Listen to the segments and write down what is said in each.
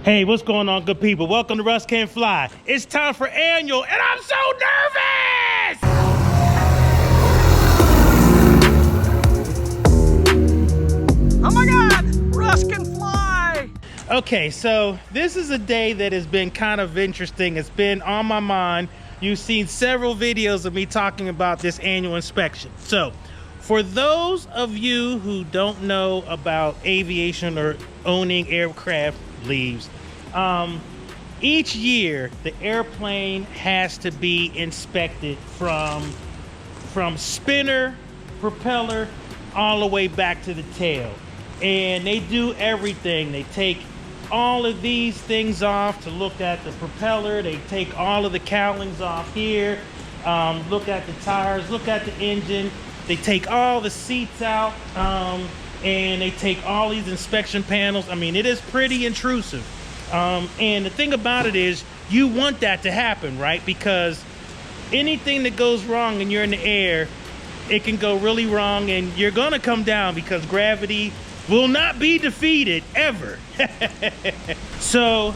Hey, what's going on, good people? Welcome to Russ Can Fly. It's time for annual, and I'm so nervous! Oh my God, Russ can fly! Okay, so this is a day that has been kind of interesting. It's been on my mind. You've seen several videos of me talking about this annual inspection. So, for those of you who don't know about aviation or owning aircraft leaves, each year the airplane has to be inspected from spinner, propeller, all the way back to the tail. And they do everything. They take all of these things off to look at the propeller. They take all of the cowlings off here, look at the tires, look at the engine. They take all the seats out, and they take all these inspection panels. I mean, it is pretty intrusive. And the thing about it is, you want that to happen, right? Because anything that goes wrong and you're in the air, it can go really wrong, and you're gonna come down because gravity will not be defeated ever. So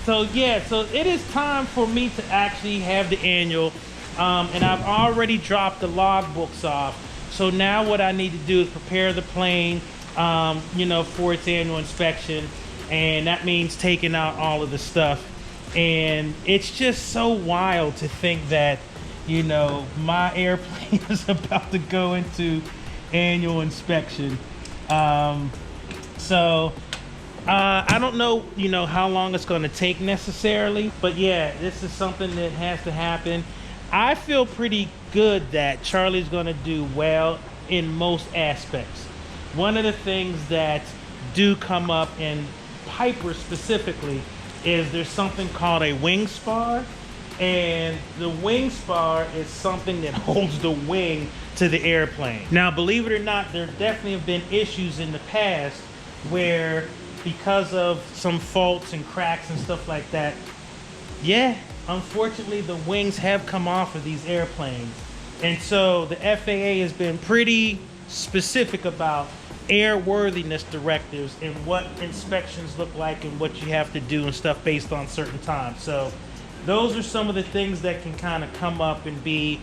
it is time for me to actually have the annual, and I've already dropped the logbooks off. So now what I need to do is prepare the plane, for its annual inspection. And that means taking out all of the stuff. And it's just so wild to think that, my airplane is about to go into annual inspection. I don't know, how long it's going to take necessarily. But yeah, this is something that has to happen. I feel pretty good that Charlie's going to do well in most aspects. One of the things that do come up in Piper specifically is there's something called a wing spar, and the wing spar is something that holds the wing to the airplane. Now, believe it or not, there definitely have been issues in the past where, because of some faults and cracks and stuff like that, unfortunately the wings have come off of these airplanes. And so the FAA has been pretty specific about airworthiness directives and what inspections look like and what you have to do and stuff based on certain times. So those are some of the things that can kind of come up and be,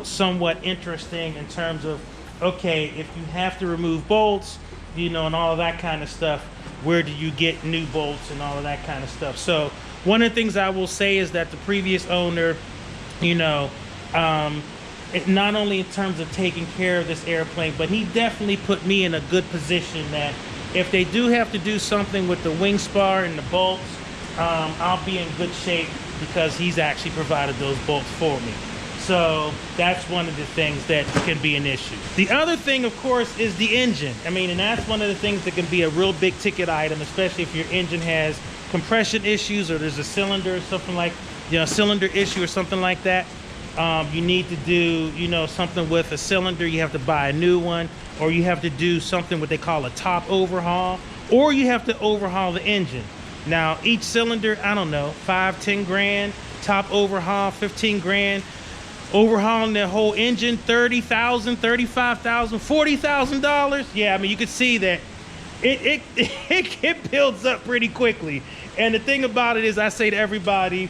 somewhat interesting in terms of, okay, if you have to remove bolts, and all of that kind of stuff, where do you get new bolts and all of that kind of stuff. So one of the things I will say is that the previous owner, not only in terms of taking care of this airplane, but he definitely put me in a good position that if they do have to do something with the wing spar and the bolts, I'll be in good shape because he's actually provided those bolts for me. So that's one of the things that can be an issue. The other thing, of course, is the engine. And that's one of the things that can be a real big ticket item, especially if your engine has compression issues or there's a cylinder or something like, cylinder issue or something like that. You need to do, something with a cylinder. You have to buy a new one, or you have to do something what they call a top overhaul, or you have to overhaul the engine. Now, each cylinder, I don't know, 5-10 grand, top overhaul, 15 grand, overhauling the whole engine, $30,000, $35,000, $40,000. Yeah, you can see that it builds up pretty quickly. And the thing about it is, I say to everybody,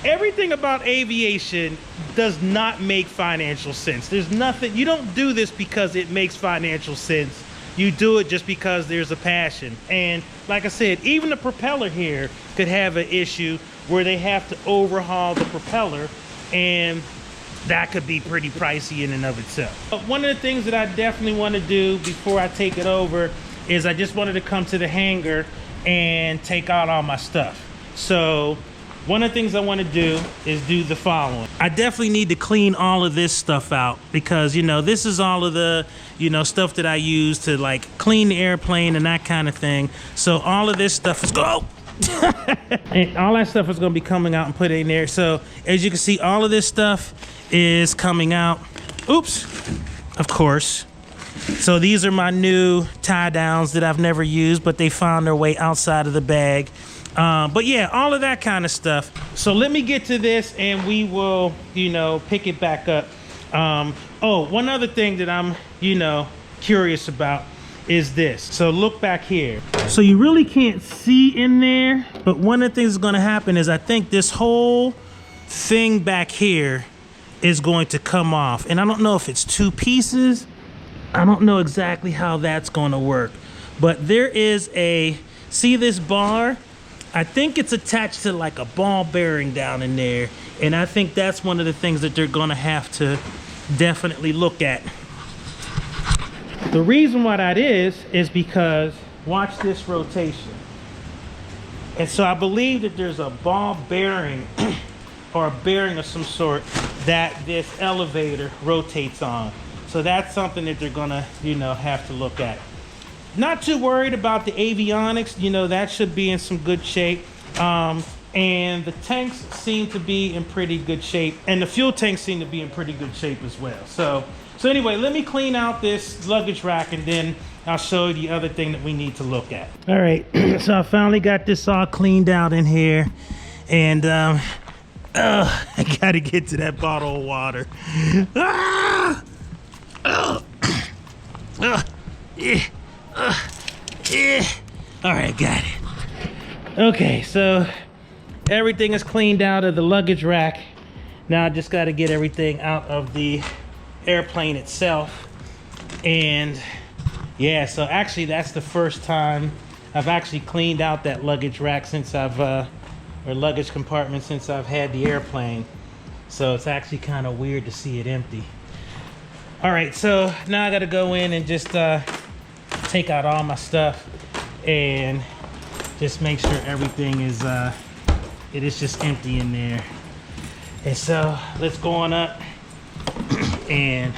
everything about aviation does not make financial sense. There's nothing, you don't do this because it makes financial sense. You do it just because there's a passion. And like I said, even the propeller here could have an issue where they have to overhaul the propeller, and that could be pretty pricey in and of itself. But one of the things that I definitely want to do before I take it over is I just wanted to come to the hangar and take out all my stuff. So one of the things I want to do is do the following. I definitely need to clean all of this stuff out because, this is all of the, stuff that I use to clean the airplane and that kind of thing. So all of this stuff is and all that stuff is going to be coming out and put in there. So as you can see, all of this stuff is coming out. Oops, of course. So these are my new tie downs that I've never used, but they found their way outside of the bag. But yeah, all of that kind of stuff. So let me get to this and we will, pick it back up. One other thing that I'm, curious about is this. So look back here. So you really can't see in there, but one of the things that's gonna happen is I think this whole thing back here is going to come off. And I don't know if it's 2 pieces. I don't know exactly how that's gonna work. But there is see this bar? I think it's attached to like a ball bearing down in there. And I think that's one of the things that they're gonna have to definitely look at. The reason why that is because watch this rotation. And so I believe that there's a ball bearing or a bearing of some sort that this elevator rotates on. So that's something that they're gonna, have to look at. Not too worried about the avionics, that should be in some good shape. And the tanks seem to be in pretty good shape, and the fuel tanks seem to be in pretty good shape as well. So anyway, let me clean out this luggage rack, and then I'll show you the other thing that we need to look at. All right, so I finally got this all cleaned out in here, and I gotta get to that bottle of water. Yeah. All right, got it. Okay, so everything is cleaned out of the luggage rack. Now I just got to get everything out of the airplane itself. And yeah, so actually that's the first time I've actually cleaned out that luggage rack since or luggage compartment since I've had the airplane. So it's actually kind of weird to see it empty. All right, so now I got to go in and just take out all my stuff and just make sure everything is it is just empty in there. And so let's go on up and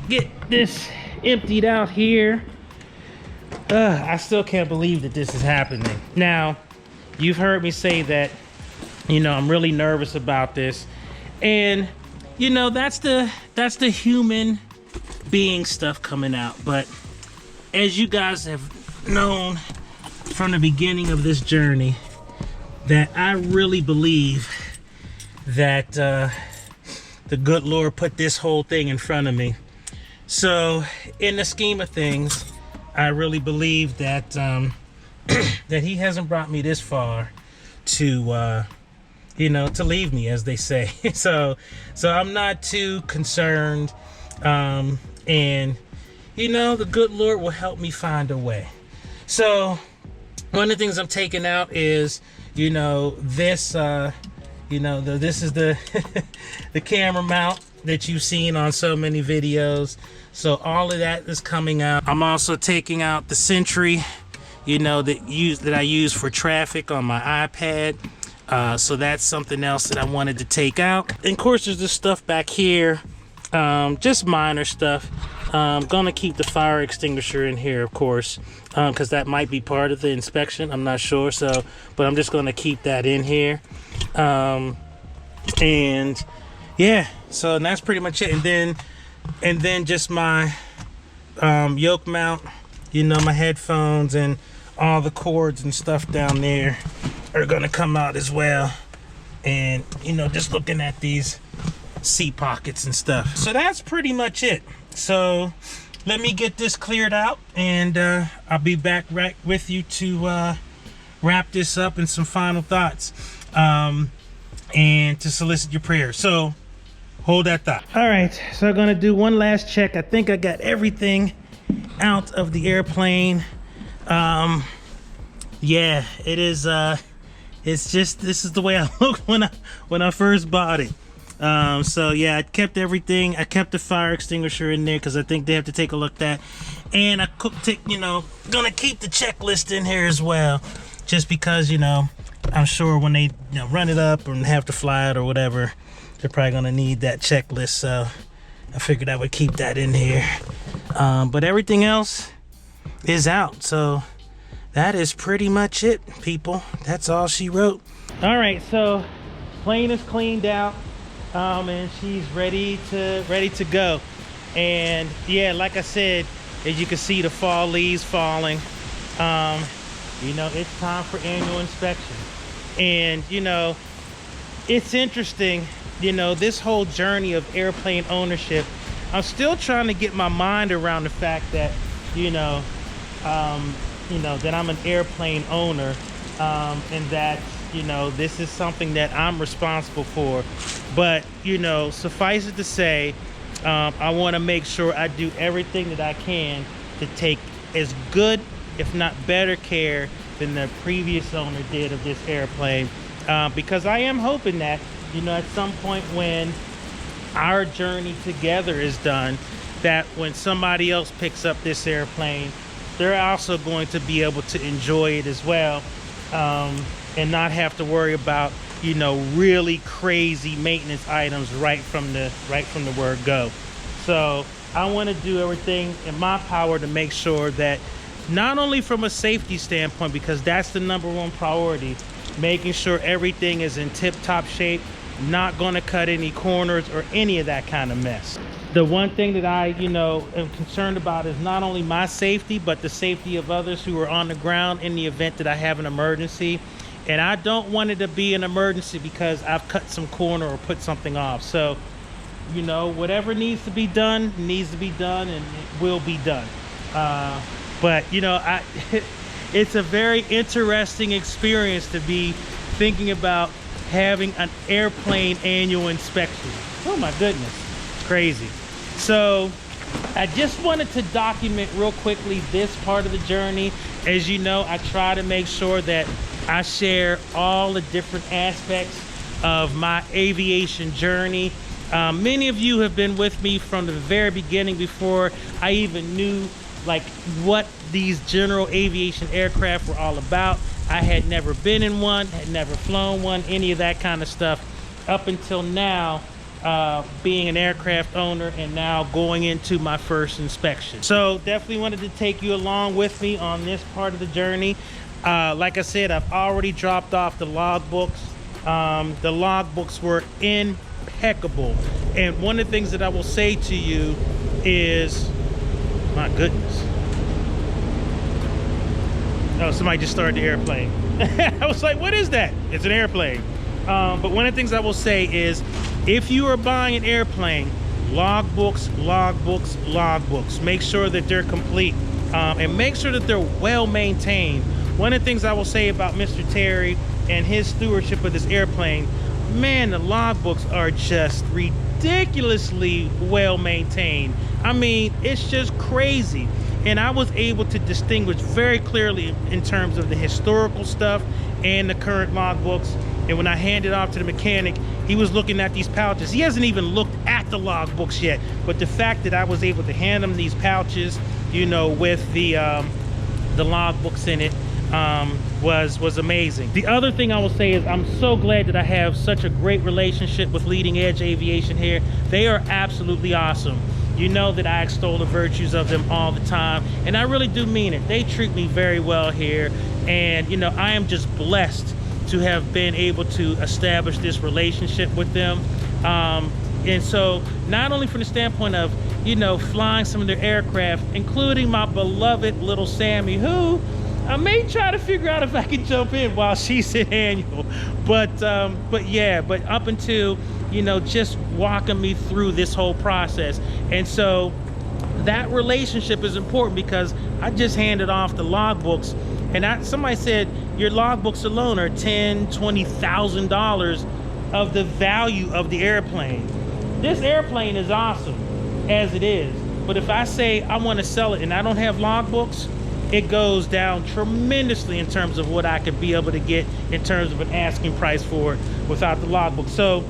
get this emptied out here. I still can't believe that this is happening. Now, you've heard me say that, I'm really nervous about this. And, that's the human being stuff coming out. But as you guys have known from the beginning of this journey, that I really believe that the good Lord put this whole thing in front of me. So in the scheme of things, I really believe that that he hasn't brought me this far to to leave me, as they say. so I'm not too concerned, and the good Lord will help me find a way. So one of the things I'm taking out is this this is the the camera mount that you've seen on so many videos. So all of that is coming out. I'm also taking out the Sentry, that I use for traffic on my iPad. So that's something else that I wanted to take out. And of course, there's this stuff back here, just minor stuff. I'm gonna keep the fire extinguisher in here, of course, because that might be part of the inspection. I'm not sure. But I'm just gonna keep that in here. And yeah, so that's pretty much it. And then just my yoke mount, my headphones and all the cords and stuff down there are gonna come out as well. And just looking at these seat pockets and stuff. So that's pretty much it. So let me get this cleared out, and I'll be back right with you to wrap this up and some final thoughts, and to solicit your prayers. So hold that thought. All right, so I'm gonna do one last check. I think I got everything out of the airplane. Yeah, it is. It's just, this is the way I looked when I first bought it. So yeah, I kept everything. I kept the fire extinguisher in there because I think they have to take a look at that. And I gonna keep the checklist in here as well, just because I'm sure when they run it up and have to fly it or whatever, they're probably gonna need that checklist. So I figured I would keep that in here. But everything else is out. So that is pretty much it, people. That's all she wrote. All right, so plane is cleaned out. And she's ready to go. And yeah, like I said, as you can see, the fall leaves falling. It's time for annual inspection. And it's interesting, this whole journey of airplane ownership. I'm still trying to get my mind around the fact that you know, that I'm an airplane owner, and that, you know, this is something that I'm responsible for. But, you know, suffice it to say, I want to make sure I do everything that I can to take as good, if not better care than the previous owner did of this airplane. Because I am hoping that, you know, at some point when our journey together is done, that when somebody else picks up this airplane, they're also going to be able to enjoy it as well, and not have to worry about, you know, really crazy maintenance items right from the word go. So I want to do everything in my power to make sure that, not only from a safety standpoint, because that's the #1 priority, making sure everything is in tip-top shape, not going to cut any corners or any of that kind of mess. The one thing that I, you know, am concerned about is not only my safety, but the safety of others who are on the ground in the event that I have an emergency. And I don't want it to be an emergency because I've cut some corner or put something off. So, you know, whatever needs to be done needs to be done, and it will be done. But, you know, it's a very interesting experience to be thinking about having an airplane annual inspection. Oh my goodness, it's crazy. So I just wanted to document real quickly this part of the journey. As you know, I try to make sure that I share all the different aspects of my aviation journey. Many of you have been with me from the very beginning, before I even knew like what these general aviation aircraft were all about. I had never been in one, had never flown one, any of that kind of stuff, up until now, being an aircraft owner and now going into my first inspection. So definitely wanted to take you along with me on this part of the journey. Like I said, I've already dropped off the logbooks. The logbooks were impeccable. And one of the things that I will say to you is, my goodness. Oh, somebody just started the airplane. I was like, what is that? It's an airplane. But one of the things I will say is, if you are buying an airplane, logbooks, logbooks, logbooks. Make sure that they're complete, and make sure that they're well maintained. One of the things I will say about Mr. Terry and his stewardship of this airplane, man, the logbooks are just ridiculously well maintained. I mean, it's just crazy. And I was able to distinguish very clearly in terms of the historical stuff and the current logbooks. And when I handed off to the mechanic, he was looking at these pouches. He hasn't even looked at the logbooks yet, but the fact that I was able to hand him these pouches, you know, with the logbooks in it, was amazing. The other thing I will say is, I'm so glad that I have such a great relationship with Leading Edge Aviation here. They are absolutely awesome. You know that I extol the virtues of them all the time, and I really do mean it. They treat me very well here, and you know, I am just blessed to have been able to establish this relationship with them. And so, not only from the standpoint of, you know, flying some of their aircraft, including my beloved little Sammy, who I may try to figure out if I can jump in while she's in annual, but yeah, but up until, you know, just walking me through this whole process. And so that relationship is important, because I just handed off the logbooks, and somebody said your logbooks alone are $10,000, $20,000 of the value of the airplane. This airplane is awesome as it is, but if I say I want to sell it and I don't have logbooks, it goes down tremendously in terms of what I could be able to get in terms of an asking price for it without the logbook. So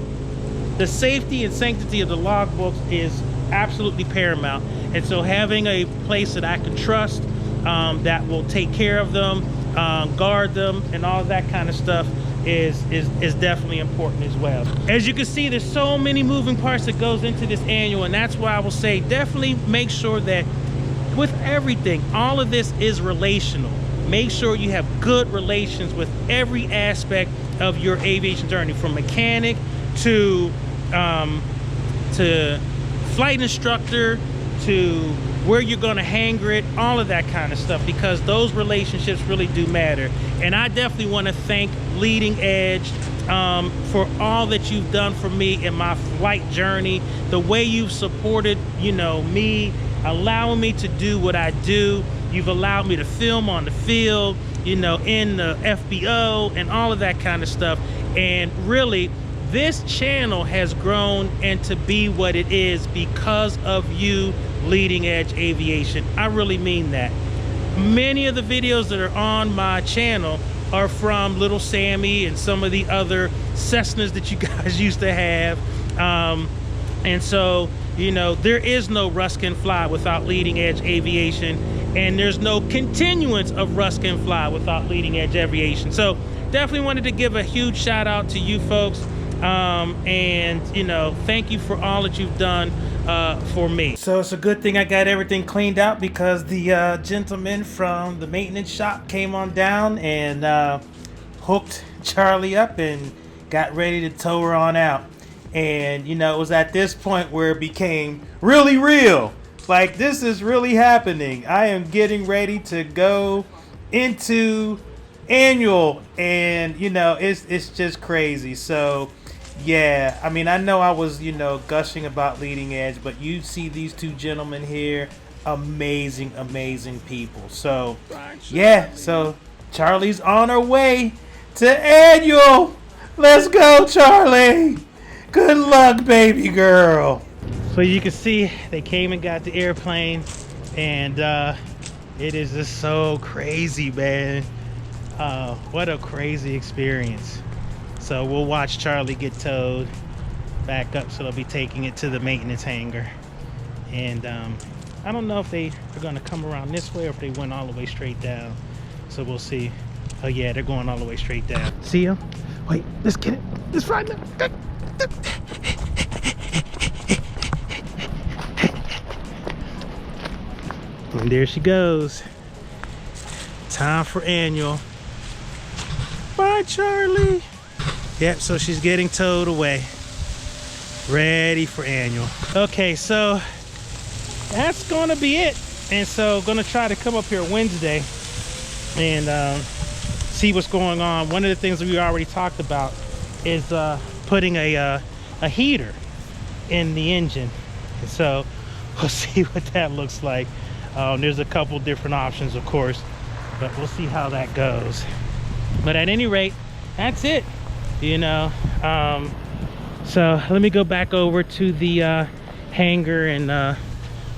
the safety and sanctity of the logbooks is absolutely paramount. And so having a place that I can trust, that will take care of them, guard them, and all of that kind of stuff is definitely important as well. As you can see, there's so many moving parts that goes into this annual, and that's why I will say definitely make sure that with everything, all of this is relational. Make sure you have good relations with every aspect of your aviation journey, from mechanic to flight instructor, to where you're going to hangar it, all of that kind of stuff, because those relationships really do matter. And I definitely want to thank Leading Edge for all that you've done for me in my flight journey, the way you've supported, you know, me, allowing me to do what I do, You've allowed me to film on the field, you know, in the FBO and all of that kind of stuff. And really, this channel has grown and to be what it is because of you, Leading Edge Aviation. I really mean that. Many of the videos that are on my channel are from Little Sammy and some of the other Cessnas that you guys used to have. And so, you know, there is no Russ Can Fly without Leading Edge Aviation, and there's no continuance of Russ Can Fly without Leading Edge Aviation. So definitely wanted to give a huge shout out to you folks. And you know, thank you for all that you've done for me. So it's a good thing I got everything cleaned out, because the gentleman from the maintenance shop came on down and hooked Charlie up and got ready to tow her on out. And you know, it was at this point where it became really real. Like, this is really happening. I am getting ready to go into annual, and you know, it's just crazy. So yeah, I mean, I know I was, you know, gushing about Leading Edge, but you see these two gentlemen here, amazing people. So yeah, so Charlie's on her way to annual. Let's go, Charlie. Good luck, baby girl. So you can see they came and got the airplane, and it is just so crazy, man. What a crazy experience. So we'll watch Charlie get towed back up, so they'll be taking it to the maintenance hangar. And I don't know if they are going to come around this way or if they went all the way straight down. So we'll see. Oh yeah, they're going all the way straight down. See them? Wait, let's get it. Let's find them. And there she goes. Time for annual. Bye, Charlie. Yep, so she's getting towed away. Ready for annual. Okay, so that's gonna be it. And so gonna try to come up here Wednesday and see what's going on. One of the things that we already talked about is putting a heater in the engine. And so we'll see what that looks like. There's a couple different options, of course, but we'll see how that goes. But at any rate, that's it, you know. So let me go back over to the hangar and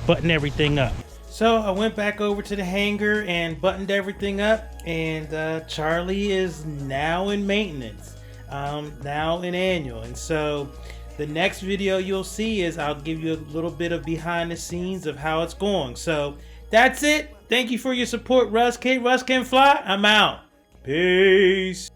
button everything up. So I went back over to the hangar and buttoned everything up, and Charlie is now in maintenance, now in annual. And so the next video you'll see is I'll give you a little bit of behind the scenes of how it's going. So that's it. Thank you for your support, Russ. Russ Can Fly. I'm out. Peace.